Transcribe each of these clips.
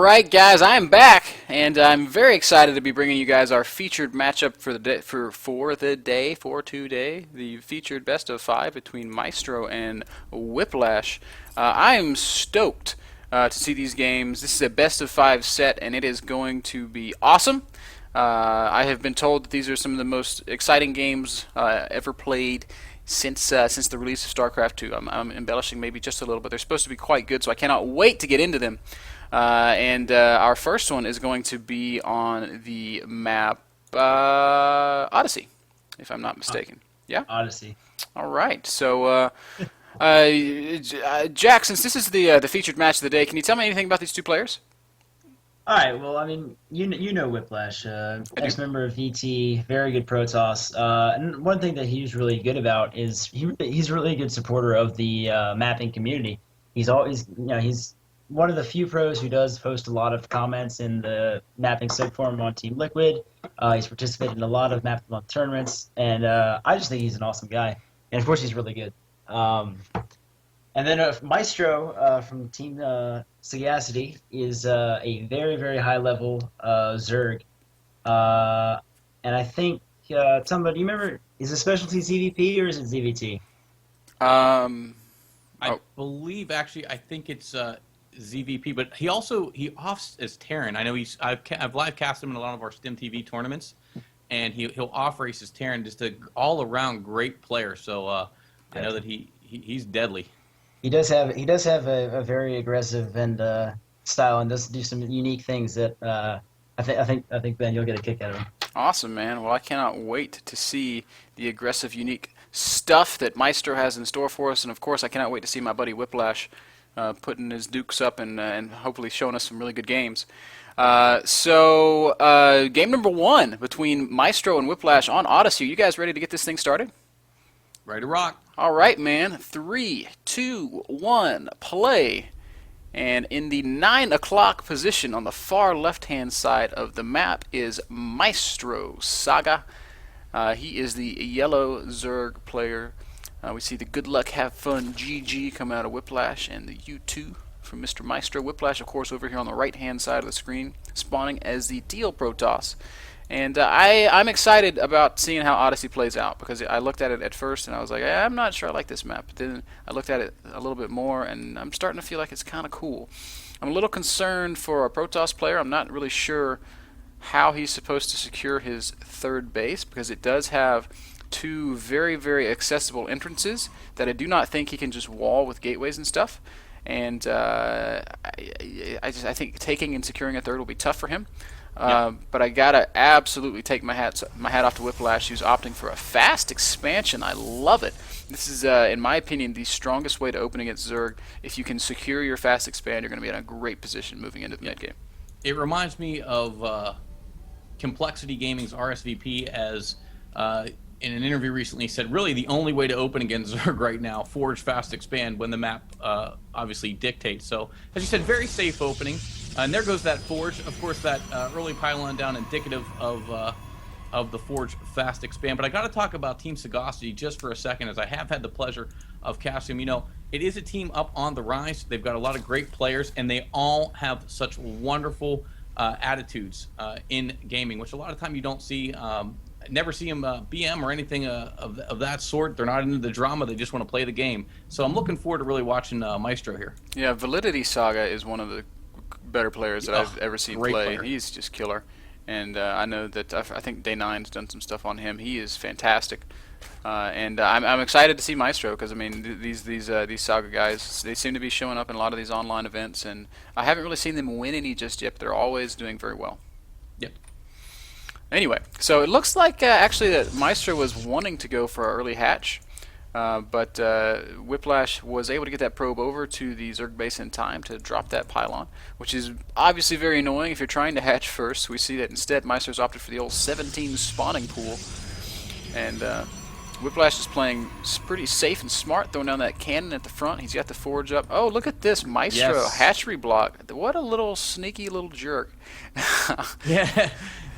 right, guys, I'm back, and I'm very excited to be bringing you guys our featured matchup for the day, for today, the featured best of 5 between Maestro and Whiplash. I am stoked to see these games. This is a best of 5 set, and it is going to be awesome. I have been told that these are some of the most exciting games ever played since the release of StarCraft 2. I'm embellishing maybe just a little, but they're supposed to be quite good, so I cannot wait to get into them. And our first one is going to be on the map Odyssey, if I'm not mistaken. Yeah? Odyssey. All right. So, Jack, since this is the featured match of the day, can you tell me anything about these two players? All right. Well, I mean, you know Whiplash, I do. ex-member of VT, very good Protoss. And one thing that he's really good about is he's a really good supporter of the mapping community. He's always, he's one of the few pros who does post a lot of comments in the mapping subforum on Team Liquid. He's participated in a lot of Map of the Month tournaments, and I just think he's an awesome guy. And of course, he's really good. And then Maestro from Team Sagacity is a very, very high level Zerg. And I think, Tumba, do you remember, is the specialty ZVP or is it ZVT? Um, I oh, believe actually, I think it's ZVP, but he offs as Terran. I know I've live cast him in a lot of our Stim TV tournaments, and he'll off race as Terran, just an all around great player. So I know that he's deadly. He does have a very aggressive and style, and does do some unique things that I think Ben, you'll get a kick out of him. awesome, man. Well, I cannot wait to see the aggressive, unique stuff that Maestro has in store for us, and of course, I cannot wait to see my buddy Whiplash putting his dukes up and hopefully showing us some really good games. Game number 1 between Maestro and Whiplash on Odyssey. Are you guys ready to get this thing started? Ready to rock. All right, man. 3, 2, 1, play. And in the 9 o'clock position on the far left-hand side of the map is Maestro Saga. He is the yellow Zerg player. We see the good luck, have fun, GG come out of Whiplash, and the U2 from Mr. Maestro. Whiplash, of course, over here on the right-hand side of the screen, spawning as the Teal Protoss. And I'm excited about seeing how Odyssey plays out, because I looked at it at first and I was like, I'm not sure I like this map. But then I looked at it a little bit more and I'm starting to feel like it's kind of cool. I'm a little concerned for a Protoss player. I'm not really sure how he's supposed to secure his third base, because it does have 2 very, very accessible entrances that I do not think he can just wall with gateways and stuff. And I think taking and securing a third will be tough for him. Yep. But I gotta absolutely take my hat off to Whiplash, who's opting for a fast expansion. I love it. This is, in my opinion, the strongest way to open against Zerg. If you can secure your fast expand, you're going to be in a great position moving into the mid game. It reminds me of Complexity Gaming's RSVP, as in an interview recently said, really the only way to open against Zerg right now, forge, fast, expand, when the map obviously dictates. So, as you said, very safe opening. And there goes that forge. Of course, that early pylon down indicative of the forge, fast, expand. But I got to talk about Team Sagacity just for a second, as I have had the pleasure of casting. You know, it is a team up on the rise. They've got a lot of great players, and they all have such wonderful attitudes in gaming, which a lot of time you don't see. Never see them BM or anything of that sort. They're not into the drama. They just want to play the game. So I'm looking forward to really watching Maestro here. Yeah, Validity Saga is one of the better players that I've ever seen Great play. player. He's just killer. And I know that I think Day 9's done some stuff on him. He is fantastic. And I'm excited to see Maestro, because I mean these Saga guys, they seem to be showing up in a lot of these online events, and I haven't really seen them win any just yet, but they're always doing very well. Yep. Anyway, so it looks like actually that Maestro was wanting to go for an early hatch, but Whiplash was able to get that probe over to the Zerg base in time to drop that pylon, which is obviously very annoying if you're trying to hatch first. We see that instead Maestro's opted for the old 17 spawning pool, and Whiplash is playing pretty safe and smart, throwing down that cannon at the front. He's got the forge up. Oh, look at this Maestro Yes. hatchery block. What a little sneaky little jerk. Yeah.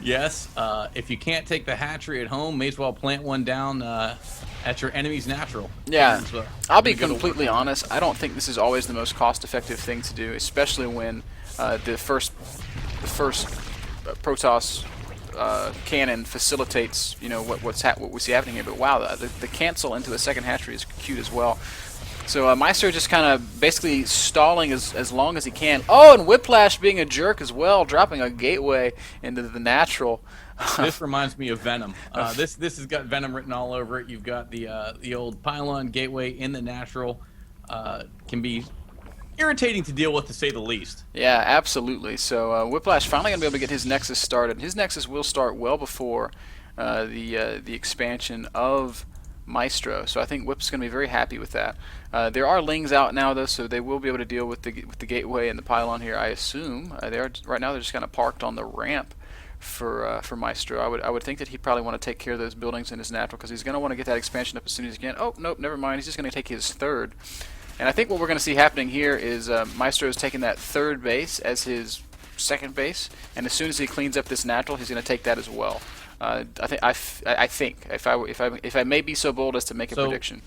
Yes. If you can't take the hatchery at home, may as well plant one down at your enemy's natural. Yeah, So, I'll be pretty good to work completely on. honest. I don't think this is always the most cost-effective thing to do, especially when the first Protoss cannon facilitates, you know, what we see happening here. But wow, the cancel into a second hatchery is cute as well. So Maestro just kind of basically stalling as long as he can. Oh, and Whiplash being a jerk as well, dropping a gateway into the natural. This reminds me of Venom. This has got Venom written all over it. You've got the old pylon gateway in the natural. Can be irritating to deal with, to say the least. Yeah, absolutely. So Whiplash finally going to be able to get his Nexus started. His Nexus will start well before the expansion of Maestro. So I think Whip's going to be very happy with that. There are Lings out now, though, so they will be able to deal with the gateway and the pylon here, I assume. They are right now. They're just kind of parked on the ramp for Maestro. I would think that he'd probably want to take care of those buildings in his natural, because he's going to want to get that expansion up as soon as he can. Oh, nope, never mind. He's just going to take his third. And I think what we're going to see happening here is Maestro is taking that third base as his second base, and as soon as he cleans up this natural, he's going to take that as well. I think if I may be so bold as to make a prediction.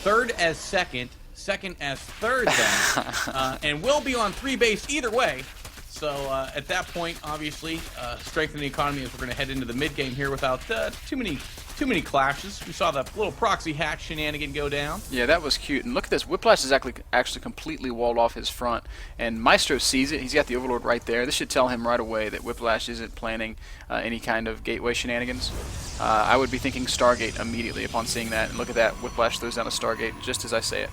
Third as second, second as third, then, and we'll be on 3 base either way. So at that point, obviously, strengthen the economy as we're going to head into the mid game here without too many clashes. We saw that little proxy hatch shenanigan go down. Yeah, that was cute. And look at this. Whiplash is actually completely walled off his front. And Maestro sees it. He's got the Overlord right there. This should tell him right away that Whiplash isn't planning any kind of gateway shenanigans. I would be thinking Stargate immediately upon seeing that. And look at that. Whiplash throws down a Stargate just as I say it.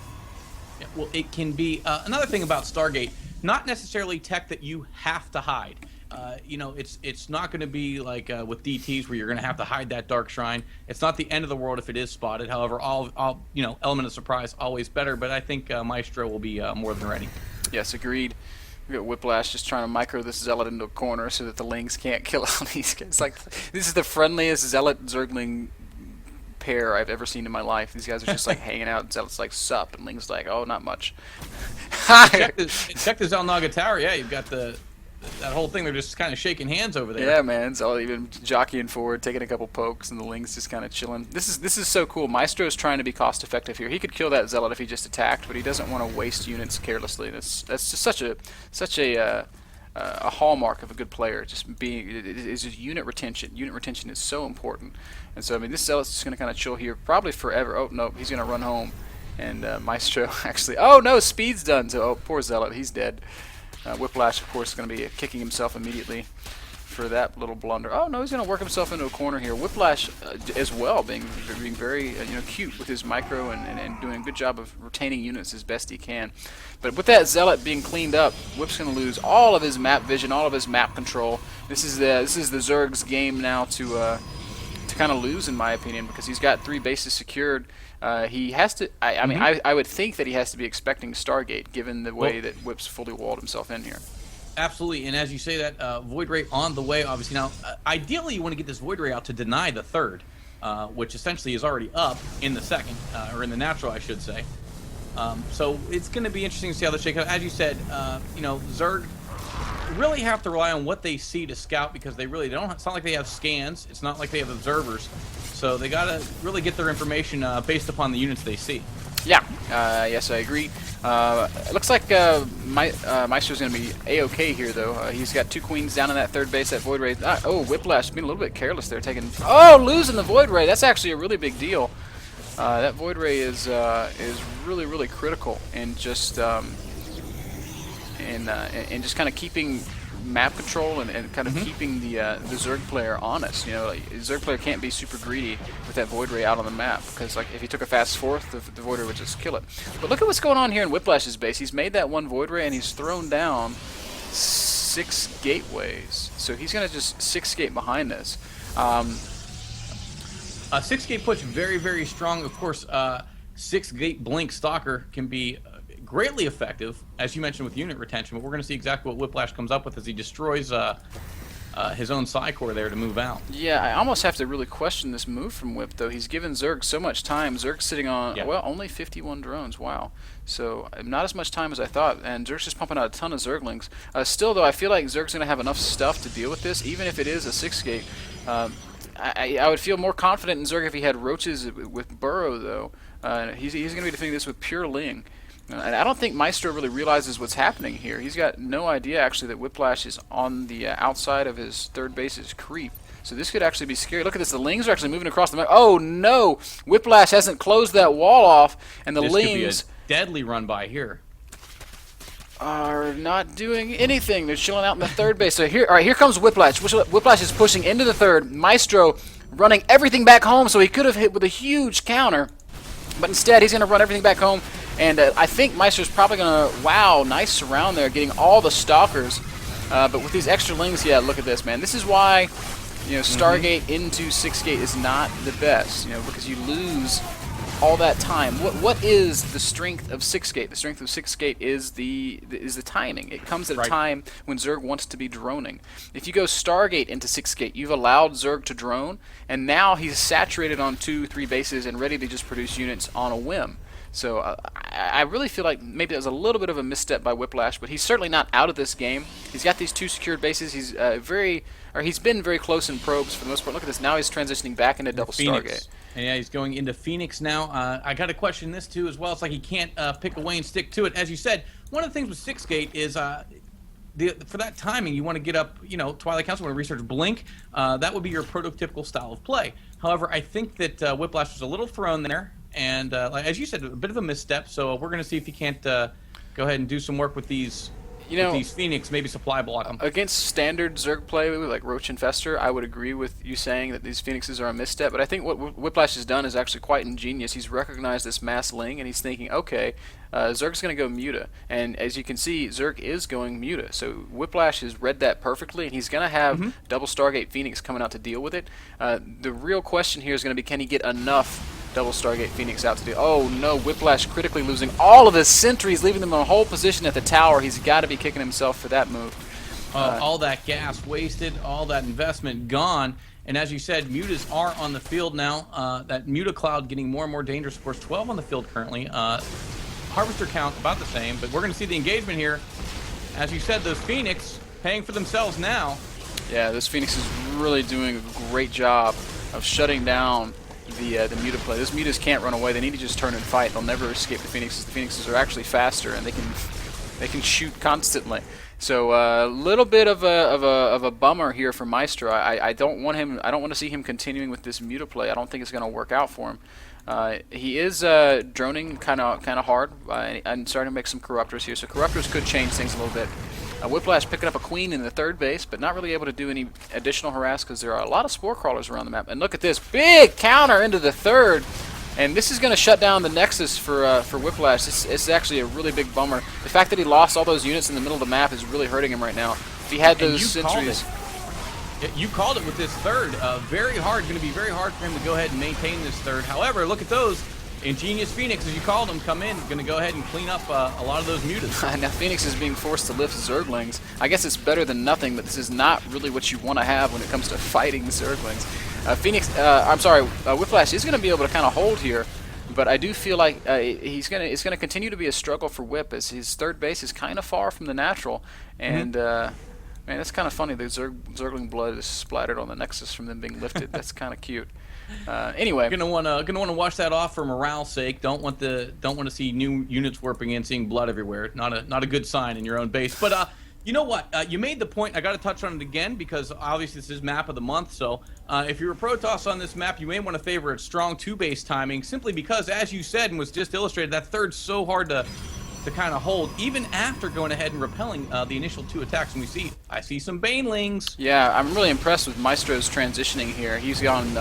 Yeah, well, it can be another thing about Stargate. Not necessarily tech that you have to hide. You know, it's not going to be like with DTs where you're going to have to hide that dark shrine. It's not the end of the world if it is spotted. However, all you know, element of surprise always better. But I think Maestro will be more than ready. Yes, agreed. We got Whiplash just trying to micro this Zealot into a corner so that the Lings can't kill all these guys. Like, this is the friendliest Zealot Zergling pair I've ever seen in my life. These guys are just like hanging out. Zealot's like, sup, and Ling's like, oh, not much. Check the Zelnaga Tower. Yeah, you've got that whole thing. They're just kind of shaking hands over there. Yeah, man. Zealot even jockeying forward, taking a couple pokes, and the Ling's just kind of chilling. This is so cool. Maestro's trying to be cost effective here. He could kill that Zealot if he just attacked, but he doesn't want to waste units carelessly. That's just such a hallmark of a good player. Just being is unit retention. Unit retention is so important. And so I mean, this Zealot's just going to kind of chill here, probably forever. Oh no, he's going to run home. And Maestro actually, oh no, speed's done. So oh, poor Zealot, he's dead. Whiplash, of course, is going to be kicking himself immediately for that little blunder. Oh no, he's going to work himself into a corner here. Whiplash as well, being very cute with his micro and doing a good job of retaining units as best he can. But with that Zealot being cleaned up, Whip's going to lose all of his map vision, all of his map control. This is the Zerg's game now to kind of lose, in my opinion, because he's got 3 bases secured. He has to. I mean, I would think that he has to be expecting Stargate, given the way that Whip's fully walled himself in here. Absolutely, and as you say that, Void Ray on the way, obviously. Now, ideally, you want to get this Void Ray out to deny the third, which essentially is already up in the second, or in the natural, I should say. So it's going to be interesting to see how this shakes out. As you said, you know, Zerg really have to rely on what they see to scout, because they don't. It's not like they have scans. It's not like they have observers. So they got to really get their information based upon the units they see. Yeah, yes, I agree. It looks like Maestro's going to be A-okay here, though. He's got 2 queens down in that third base. That Void Ray. Oh, Whiplash being a little bit careless there, losing the Void Ray. That's actually a really big deal. That Void Ray is really critical in just just kind of keeping map control and kind of keeping the Zerg player honest. You know, like, the Zerg player can't be super greedy with that Void Ray out on the map, because like if he took a fast fourth, the Void Ray would just kill it. But look at what's going on here in Whiplash's base. He's made that 1 Void Ray and he's thrown down 6 gateways. So he's gonna just 6 gate behind this. 6 gate push very strong. Of course, 6 gate blink stalker can be greatly effective, as you mentioned, with unit retention, but we're going to see exactly what Whiplash comes up with as he destroys his own Psy-Core there to move out. Yeah, I almost have to really question this move from Whip, though. He's given Zerg so much time. Zerg's sitting on, well, only 51 drones. Wow. So not as much time as I thought, and Zerg's just pumping out a ton of Zerglings. Still, though, I feel like Zerg's going to have enough stuff to deal with this, even if it is a 6-gate. I would feel more confident in Zerg if he had roaches with Burrow, though. He's going to be defending this with pure Ling. And I don't think Maestro really realizes what's happening here. He's got no idea, actually, that Whiplash is on the outside of his third base's creep. So this could actually be scary. Look at this. The Lings are actually moving across the map. Oh, no! Whiplash hasn't closed that wall off, and the This Lings could be a deadly run by here. are not doing anything. They're chilling out in the third base. So here, all right, here comes Whiplash. Whiplash is pushing into the third. Maestro running everything back home, so he could have hit with a huge counter. But instead, he's going to run everything back home. And I think Maestro's probably going to, wow, nice surround there, getting all the stalkers. But with these extra Lings, yeah, look at this, man. This is why, you know, Stargate into 6-gate is not the best, you know, because you lose all that time. What is the strength of 6-gate? The strength of 6-gate is the timing. It comes at a time when Zerg wants to be droning. If you go Stargate into 6-gate, you've allowed Zerg to drone, and now he's saturated on 2-3 bases and ready to just produce units on a whim. So I really feel like maybe that was a little bit of a misstep by Whiplash, but he's certainly not out of this game. He's got these 2 secured bases. He's he's been very close in probes for the most part. Look at this. Now he's transitioning back into double Stargate. And yeah, he's going into Phoenix now. I got to question this too as well. It's like he can't pick away and stick to it. As you said, one of the things with 6-gate is for that timing, you want to get up, you know, Twilight Council, want to research Blink. That would be your prototypical style of play. However, I think that Whiplash was a little thrown there. And like, as you said, a bit of a misstep. So we're going to see if he can't go ahead and do some work with these, these Phoenix, maybe supply block them. Against standard Zerg play like Roach and Fester, I would agree with you saying that these Phoenixes are a misstep. But I think what Whiplash has done is actually quite ingenious. He's recognized this mass Ling, and he's thinking, okay, Zerg's going to go Muta. And as you can see, Zerg is going Muta. So Whiplash has read that perfectly, and he's going to have double Stargate Phoenix coming out to deal with it. The real question here is going to be, can he get enough double Stargate Phoenix out to do? Oh no, Whiplash critically losing all of his sentries, leaving them in a whole position at the tower. He's got to be kicking himself for that move. All that gas wasted, all that investment gone. And as you said, Mutas are on the field now. That Muta cloud getting more and more dangerous. Of course, 12 on the field currently. Harvester count about the same, but we're going to see the engagement here. As you said, those Phoenix paying for themselves now. Yeah, this Phoenix is really doing a great job of shutting down the Muta play. Those Mutas can't run away. They need to just turn and fight. They'll never escape the Phoenixes. The Phoenixes are actually faster, and they can shoot constantly. So a little bit of a bummer here for Maestro. I don't want to see him continuing with this Muta play. I don't think it's going to work out for him. He is droning kind of hard and starting to make some Corruptors here. So Corruptors could change things a little bit. Whiplash picking up a Queen in the third base, but not really able to do any additional harass because there are a lot of Spore Crawlers around the map. And look at this big counter into the third. And this is going to shut down the Nexus for Whiplash. It's actually a really big bummer. The fact that he lost all those units in the middle of the map is really hurting him right now. If he had those sentries... You called it with this third. Very hard. Going to be very hard for him to go ahead and maintain this third. However, look at those. Ingenious Phoenix, as you called them, come in. Going to go ahead and clean up a lot of those Mutas. Now Phoenix is being forced to lift Zerglings. I guess it's better than nothing, but this is not really what you want to have when it comes to fighting Zerglings. Whiplash is going to be able to kind of hold here, but I do feel like it's going to continue to be a struggle for Whip as his third base is kind of far from the natural, and man, that's kind of funny. The Zergling blood is splattered on the Nexus from them being lifted. That's kind of cute. Anyway, gonna want to wash that off for morale's sake. Don't want to see new units warping in, seeing blood everywhere. Not a good sign in your own base. But you know what? You made the point. I got to touch on it again because obviously this is map of the month. So if you're a Protoss on this map, you may want to favor its strong 2-base timing, simply because, as you said and was just illustrated, that third's so hard to kind of hold, even after going ahead and repelling the initial 2 attacks. And I see some Banelings. Yeah, I'm really impressed with Maestro's transitioning here. He's gone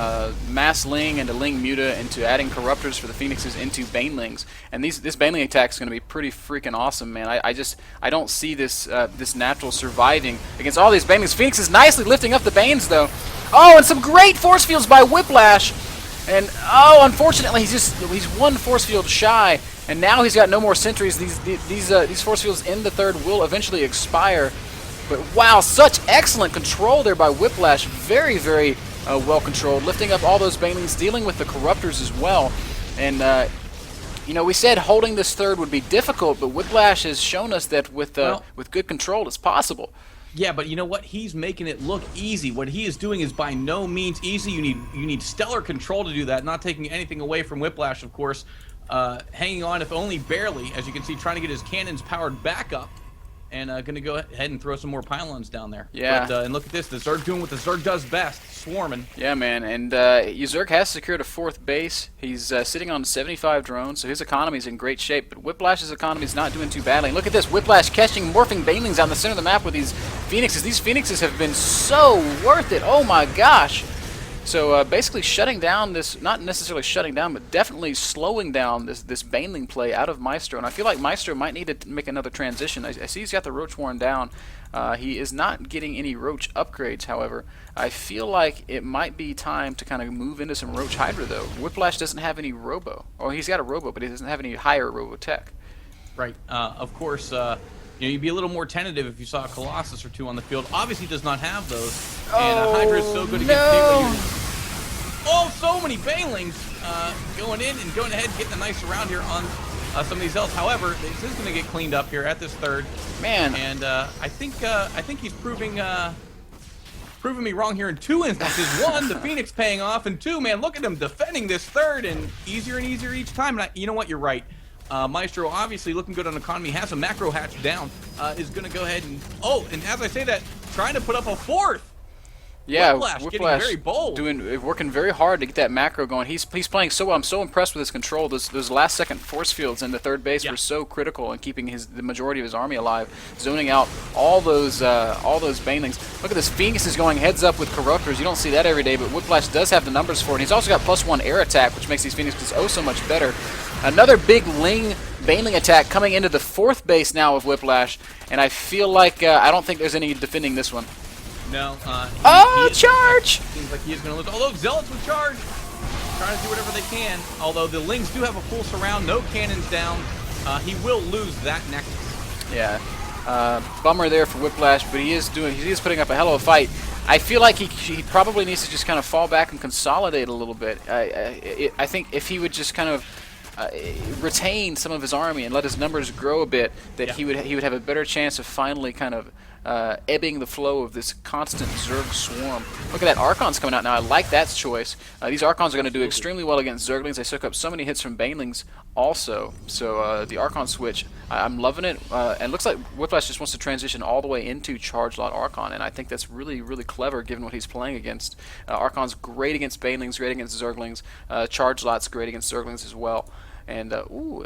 Mass Ling into Ling Muta into adding Corruptors for the Phoenixes into Banelings. And this Baneling attack is going to be pretty freaking awesome, man. I don't see this natural surviving against all these Banelings. Phoenix is nicely lifting up the Banes, though. Oh, and some great force fields by Whiplash. And oh, unfortunately, he's one force field shy. And now he's got no more sentries. These force fields in the third will eventually expire. But wow, such excellent control there by Whiplash. Very, very well controlled. Lifting up all those Banelings, dealing with the Corruptors as well. And, you know, we said holding this third would be difficult, but Whiplash has shown us that with good control, it's possible. Yeah, but you know what? He's making it look easy. What he is doing is by no means easy. You need stellar control to do that, not taking anything away from Whiplash, of course. hanging on, if only barely, as you can see, trying to get his cannons powered back up. And going to go ahead and throw some more pylons down there. Yeah. But, and look at this. The Zerg doing what the Zerg does best, swarming. Yeah, man. And Zerg has secured a 4th base. He's sitting on 75 drones, so his economy is in great shape. But Whiplash's economy is not doing too badly. And look at this. Whiplash catching morphing banelings out in the center of the map with these Phoenixes. These Phoenixes have been so worth it. Oh, my gosh. So basically shutting down this, not necessarily shutting down, but definitely slowing down this Baneling play out of Maestro. And I feel like Maestro might need to make another transition. I see he's got the Roach worn down. He is not getting any Roach upgrades, however. I feel like it might be time to kind of move into some Roach Hydra, though. Whiplash doesn't have any Robo. Oh, he's got a Robo, but he doesn't have any higher Robo tech. Right. Of course, you'd be a little more tentative if you saw a Colossus or 2 on the field. Obviously does not have those. And Hydra is so good against stable units. Oh, so many Banelings going in and going ahead and getting a nice round here on some of these elves. However, this is going to get cleaned up here at this 3rd. Man. And I think he's proving me wrong here in 2 instances. 1, the Phoenix paying off, and 2, man, look at him defending this 3rd, and easier each time. And you know what? You're right. Maestro, obviously looking good on economy, has a macro hatch down, is going to go ahead and... Oh, and as I say that, trying to put up a 4th. Yeah, Whiplash getting very bold. Working very hard to get that macro going. He's playing so well. I'm so impressed with his control. Those last second force fields in the 3rd base were so critical in keeping the majority of his army alive, zoning out all those Banelings. Look at this, Phoenix is going heads up with Corruptors. You don't see that every day, but Whiplash does have the numbers for it. And he's also got +1 air attack, which makes these Phoenixes oh so much better. Another big Baneling attack coming into the 4th base now of Whiplash, and I feel like I don't think there's any defending this one. No. Charge! Seems like he is going to lose. Although Zealots would charge, trying to do whatever they can. Although the Lings do have a full surround, no cannons down. He will lose that Nexus. Yeah. Bummer there for Whiplash, but he is putting up a hell of a fight. I feel like he probably needs to just kind of fall back and consolidate a little bit. I think if he would just kind of retain some of his army and let his numbers grow a bit, that he would have a better chance of finally kind of ebbing the flow of this constant Zerg swarm. Look at that, Archon's coming out now. I like that choice. These Archons are going to do extremely well against Zerglings. They soak up so many hits from Banelings also. So the Archon switch, I'm loving it. And it looks like Whiplash just wants to transition all the way into Charge Lot Archon, and I think that's really, really clever given what he's playing against. Archon's great against Banelings, great against Zerglings. Charge Lot's great against Zerglings as well. And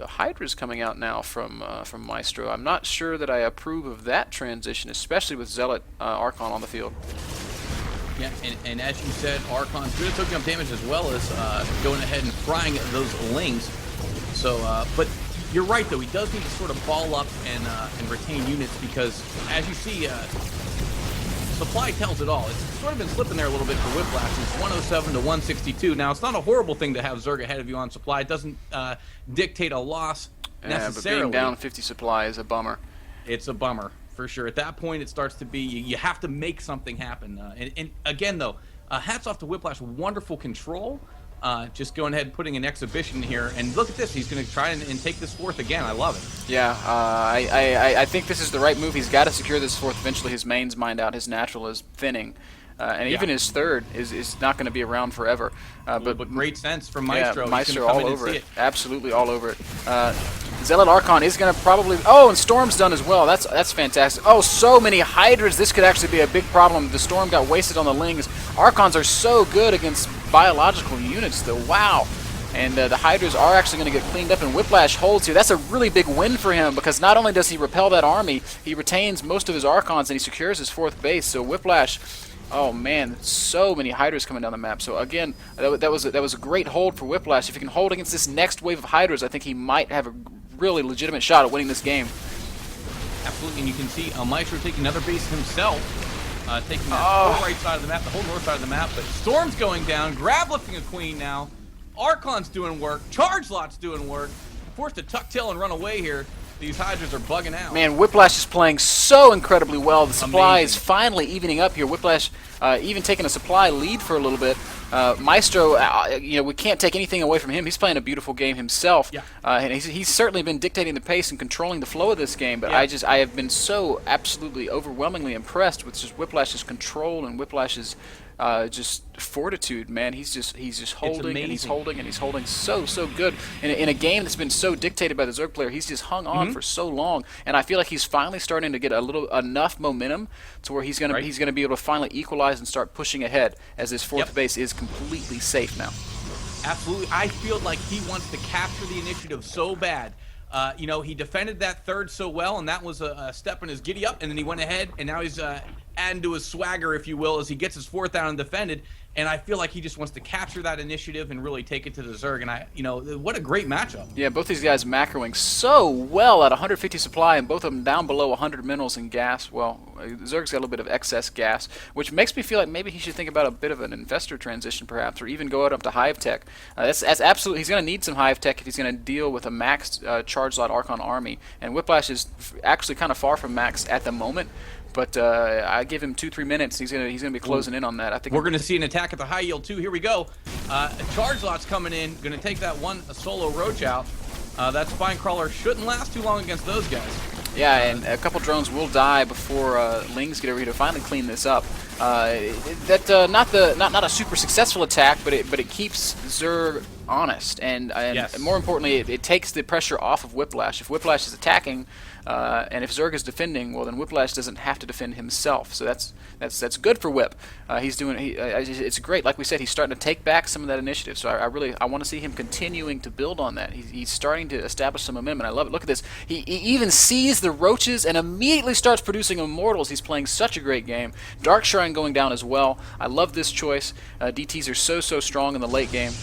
Hydra's coming out now from Maestro. I'm not sure that I approve of that transition, especially with Zealot Archon on the field. Yeah, and as you said, Archon's good at soaking up damage as well as going ahead and frying those Lings. So, but you're right though. He does need to sort of ball up and retain units because, as you see, supply tells it all. It's sort of been slipping there a little bit for Whiplash. It's 107 to 162. Now, it's not a horrible thing to have Zerg ahead of you on supply. It doesn't dictate a loss necessarily. But being down 50 supply is a bummer. It's a bummer, for sure. At that point, it starts to be, you have to make something happen. And again, though, hats off to Whiplash. Wonderful control. Just going ahead and putting an exhibition here. And look at this. He's going to try and take this 4th again. I love it. Yeah, I think this is the right move. He's got to secure this 4th eventually. His main's mined out. His natural is thinning. And even his 3rd is not going to be around forever. But great sense from Maestro. Yeah, Maestro all over it. Absolutely all over it. Zealot Archon is going to probably... Oh, and Storm's done as well. That's fantastic. Oh, so many Hydras. This could actually be a big problem. The Storm got wasted on the Lings. Archons are so good against biological units, though. Wow. And the Hydras are actually going to get cleaned up, and Whiplash holds here. That's a really big win for him, because not only does he repel that army, he retains most of his Archons, and he secures his 4th base. So Whiplash... Oh man, so many Hydras coming down the map. So again, that was a great hold for Whiplash. If he can hold against this next wave of Hydras, I think he might have a really legitimate shot at winning this game. Absolutely, and you can see Maestro taking another base himself, taking that whole right side of the map, the whole north side of the map. But Storm's going down, grab lifting a Queen now. Archon's doing work, Charge Lot's doing work. Forced to tuck tail and run away here. These Hydras are bugging out. Man, Whiplash is playing so incredibly well. The supply is finally evening up here. Whiplash even taking a supply lead for a little bit. Maestro, we can't take anything away from him. He's playing a beautiful game himself. Yeah. And he's certainly been dictating the pace and controlling the flow of this game. But I have been so absolutely overwhelmingly impressed with just Whiplash's control and Whiplash's just fortitude, man. He's just holding and he's amazing. holding and he's holding so good in a game that's been so dictated by the Zerg player. He's just hung on for so long, and I feel like he's finally starting to get enough momentum to where he's gonna be able to finally equalize and start pushing ahead, as this fourth base is completely safe now. Absolutely. I feel like he wants to capture the initiative so bad. You know, he defended that third so well, and that was a step in his giddy up, and then he went ahead, and now he's adding to his swagger, if you will, as he gets his fourth down and defended. And I feel like he just wants to capture that initiative and really take it to the Zerg. And you know, what a great matchup. Yeah, both these guys macroing so well at 150 supply, and both of them down below 100 minerals and gas. Well, Zerg's got a little bit of excess gas, which makes me feel like maybe he should think about a bit of an investor transition, perhaps, or even go out up to Hive Tech. That's absolutely. He's going to need some Hive Tech if he's going to deal with a maxed charge lot Archon army. And Whiplash is actually kind of far from max at the moment. But I give him 2-3 minutes. He's gonna be closing in on that. I think we're gonna see an attack at the high yield too. Here we go. A charge lot's coming in. Gonna take that a solo roach out. That spine crawler shouldn't last too long against those guys. Yeah, and a couple drones will die before Lings get over here to finally clean this up. Not a super successful attack, but it keeps Zerg honest, and yes. more importantly, it takes the pressure off of Whiplash. If Whiplash is attacking, and if Zerg is defending, well, then Whiplash doesn't have to defend himself. So that's good for Whip. It's great. Like we said, he's starting to take back some of that initiative. So I want to see him continuing to build on that. He's starting to establish some momentum, and I love it. Look at this. He even sees the roaches and immediately starts producing immortals. He's playing such a great game. Dark Shrine going down as well. I love this choice. DTs are so strong in the late game.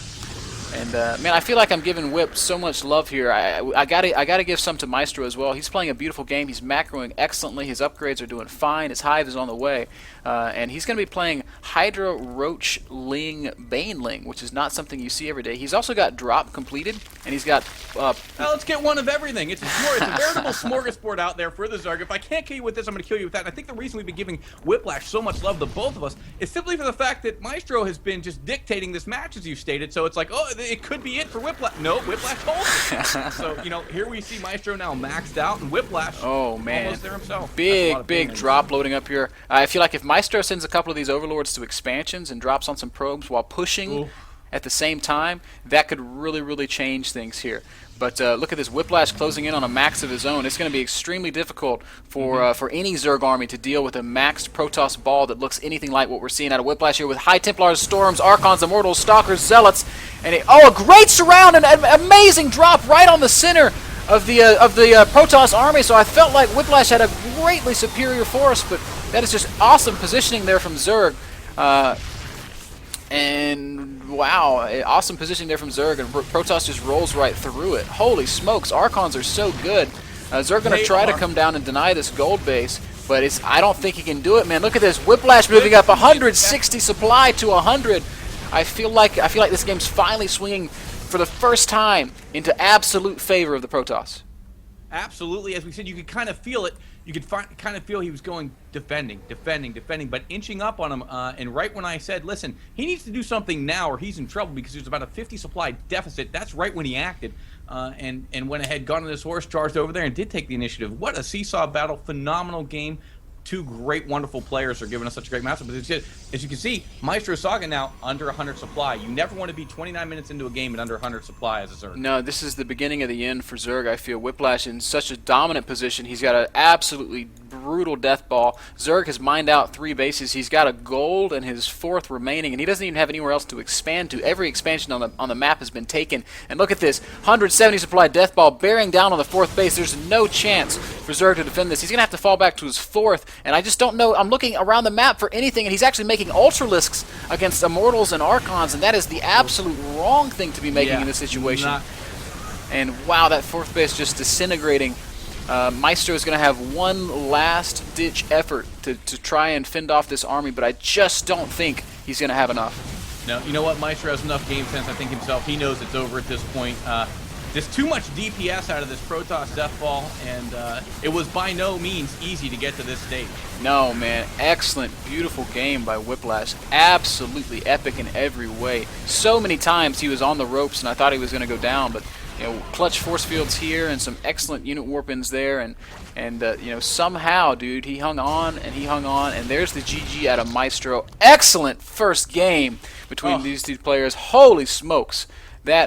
And man, I feel like I'm giving Whip so much love here. I gotta give some to Maestro as well. He's playing a beautiful game. He's macroing excellently. His upgrades are doing fine. His hive is on the way, and he's going to be playing Hydra, Roach, Ling, Baneling, which is not something you see every day. He's also got drop completed, and he's got. Now let's get one of everything. It's a veritable smorgasbord out there for the Zerg. If I can't kill you with this, I'm going to kill you with that. And I think the reason we've been giving Whiplash so much love to both of us is simply for the fact that Maestro has been just dictating this match, as you stated. So it's like, oh, it could be it for Whiplash. No, Whiplash holds it. So, you know, here we see Maestro now maxed out, and Whiplash almost there himself. Big drop loading up here. I feel like if Maestro sends a couple of these overlords to expansions and drops on some probes while pushing at the same time, that could really change things here. But look at this, Whiplash closing in on a max of his own. It's going to be extremely difficult for any Zerg army to deal with a maxed Protoss ball that looks anything like what we're seeing out of Whiplash here with High Templars, Storms, Archons, Immortals, Stalkers, Zealots, and a great surround and an amazing drop right on the center of the Protoss army. So I felt like Whiplash had a greatly superior force, but that is just awesome positioning there from Zerg. And wow, awesome positioning there from Zerg, and Protoss just rolls right through it. Holy smokes, Archons are so good. Zerg going to try to come down and deny this gold base, but I don't think he can do it, man. Look at this, Whiplash moving up 160 supply to 100. I feel like this game's finally swinging for the first time into absolute favor of the Protoss. Absolutely, as we said, you could kind of feel it. You could kind of feel he was going defending, but inching up on him. And right when I said, listen, he needs to do something now or he's in trouble because there's about a 50 supply deficit, that's right when he acted and went ahead, got on his horse, charged over there, and did take the initiative. What a seesaw battle, phenomenal game. Two great, wonderful players are giving us such a great matchup. But as you can see, Maestro Saga now under 100 supply. You never want to be 29 minutes into a game at under 100 supply as a Zerg. No, this is the beginning of the end for Zerg. I feel Whiplash in such a dominant position. He's got an absolutely brutal death ball. Zerg has mined out 3 bases. He's got a gold and his 4th remaining, and he doesn't even have anywhere else to expand to. Every expansion on the map has been taken. And look at this, 170 supply death ball bearing down on the 4th base. There's no chance for Zerg to defend this. He's going to have to fall back to his 4th, and I just don't know. I'm looking around the map for anything, and he's actually making Ultralisks against Immortals and Archons, and that is the absolute wrong thing to be making in this situation. And wow, that 4th base just disintegrating. Maestro is going to have one last-ditch effort to try and fend off this army, but I just don't think he's going to have enough. No, you know what? Maestro has enough game sense, I think, himself. He knows it's over at this point. There's too much DPS out of this Protoss death ball, and it was by no means easy to get to this stage. No, man. Excellent, beautiful game by Whiplash. Absolutely epic in every way. So many times he was on the ropes, and I thought he was going to go down, but clutch force fields here and some excellent unit warp-ins there, and somehow, dude, he hung on and he hung on, and there's the GG out of Maestro. Excellent first game between these two players. Holy smokes, that